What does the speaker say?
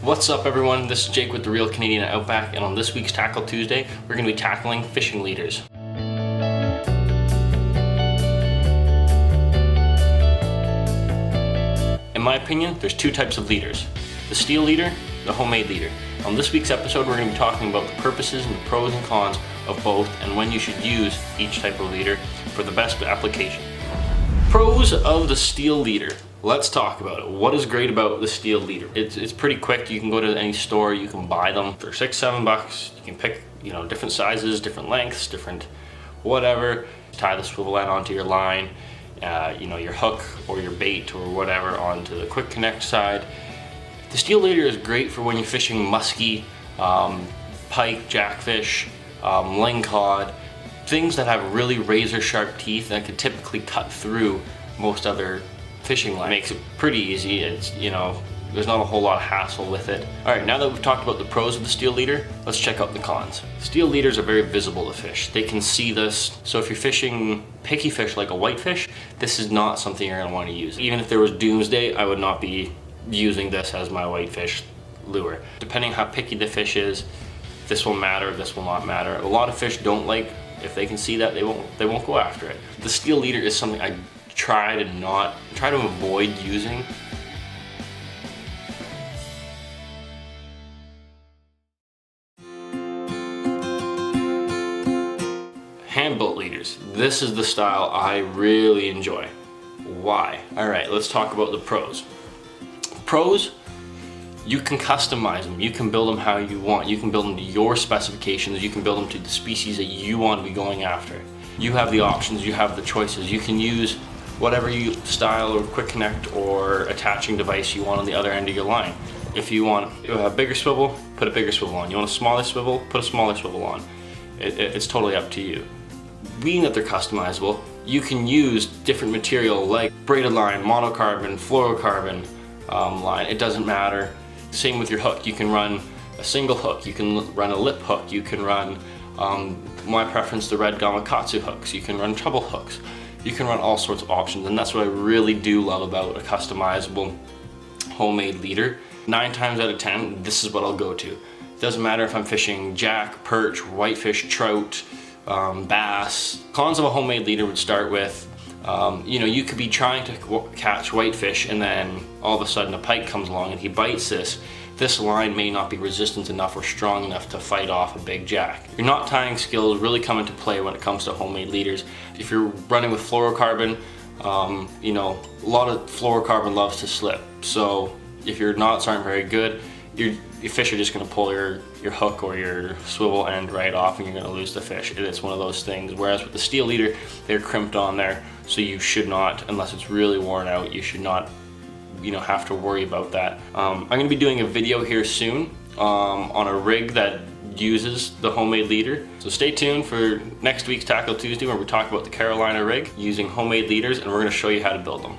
What's up everyone, this is Jake with The Real Canadian Outback, and on this week's Tackle Tuesday, we're going to be tackling fishing leaders. In my opinion, there's two types of leaders, the steel leader, the homemade leader. On this week's episode, we're going to be talking about the purposes and the pros and cons of both and when you should use each type of leader for the best application. Pros of the steel leader. Let's talk about it. What is great about the steel leader? It's pretty quick. You can go to any store, you can buy them for $6-7. You can pick, different sizes, different lengths, different whatever. Tie the swivel end onto your line, your hook or your bait or whatever onto the quick connect side. The steel leader is great for when you're fishing muskie, pike, jackfish, lingcod, things that have really razor sharp teeth that could typically cut through most other fishing line. It makes it pretty easy. It's, there's not a whole lot of hassle with it. All right, now that we've talked about the pros of the steel leader, let's check out the cons. Steel leaders are very visible to fish. They can see this. So if you're fishing picky fish like a whitefish, this is not something you're gonna wanna use. Even if there was doomsday, I would not be using this as my whitefish lure. Depending how picky the fish is, this will matter, this will not matter. A lot of fish don't like, if they can see that, they won't go after it. The steel leader is something I try to avoid using. Hand-built leaders. This is the style I really enjoy. Why? All right, let's talk about the pros. Pros, you can customize them. You can build them how you want. You can build them to your specifications. You can build them to the species that you want to be going after. You have the options, you have the choices. You can use whatever style or quick connect or attaching device you want on the other end of your line. If you want a bigger swivel, put a bigger swivel on. You want a smaller swivel, put a smaller swivel on. It's totally up to you. Being that they're customizable, you can use different material like braided line, monocarbon, fluorocarbon line. It doesn't matter. Same with your hook. You can run a single hook. You can run a lip hook. You can run, my preference, the red Gamakatsu hooks. You can run treble hooks. You can run all sorts of options, and that's what I really do love about a customizable homemade leader. 9 times out of 10, this is what I'll go to. It doesn't matter if I'm fishing jack, perch, whitefish, trout, bass. Cons of a homemade leader would start with, you could be trying to catch whitefish and then all of a sudden a pike comes along and he bites this. This line may not be resistant enough or strong enough to fight off a big jack. Your knot tying skills really come into play when it comes to homemade leaders. If you're running with fluorocarbon, a lot of fluorocarbon loves to slip. So if your knots aren't very good, your fish are just gonna pull your hook or your swivel end right off and you're gonna lose the fish. It's one of those things. Whereas with the steel leader, they're crimped on there, so you should not, unless it's really worn out, you should not have to worry about that. I'm gonna be doing a video here soon on a rig that uses the homemade leader. So stay tuned for next week's Tackle Tuesday where we talk about the Carolina rig using homemade leaders, and we're gonna show you how to build them.